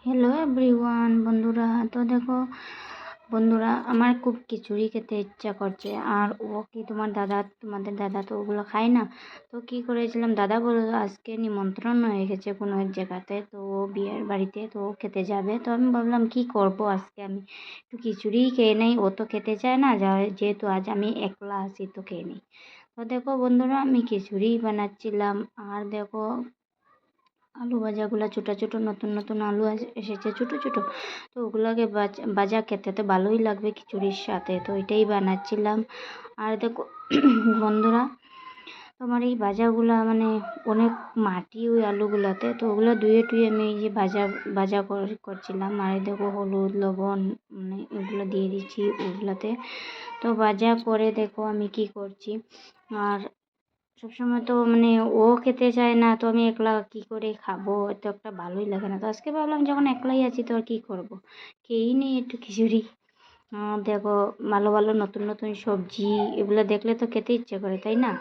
Hello everyone বন্ধুরা, তো দেখো বন্ধুরা, আমার খুব খিচুড়ি খেতে ইচ্ছা করছে। আর তোমাদের দাদা তো ওগুলো খায় না। তো কি করেছিলাম, দাদা বললো আজকে নিমন্ত্রণ হয়ে গেছে কোনো এক জায়গাতে, তো ও বিয়ের বাড়িতে, তো ও খেতে যাবে। তো আমি ভাবলাম কি করব, আজকে আমি একটু খিচুড়িই খেয়ে নেই। ও তো খেতে চায় না, যেহেতু আজ আমি একলা আছি তো খেয়ে নিই। তো দেখো বন্ধুরা, আমি খিচুড়ি বানাচ্ছিলাম। আর দেখো আলু ভাজাগুলো ছোটো ছোটো নতুন নতুন আলু এসেছে ছোটো ছোটো, তো ওগুলোকে ভাজা খেতে তো ভালোই লাগবে খিচুড়ির সাথে, তো এটাই বানাচ্ছিলাম। আর দেখো বন্ধুরা, তোমার এই ভাজাগুলা মানে অনেক মাটি ওই আলুগুলাতে, তো ওগুলো ধুয়ে টুয়ে আমি এই যে ভাজা করছিলাম। আর এই দেখো হলুদ লবণ মানে এগুলো দিয়ে দিচ্ছি ওগুলাতে। তো ভাজা করে দেখো আমি কি করছি। আর সবসময় তো মানে ও খেতে চায় না, তো আমি একলা কি করে খাবো, তো একটা ভালোই লাগে না। তো আজকে ভাবলাম যখন একলাই আছি তো আর কি করবো, খেয়েই নিই একটু খিচুড়ি। দেখো ভালো ভালো নতুন নতুন সবজি, এগুলো দেখলে তো খেতে ইচ্ছে করে, তাই না?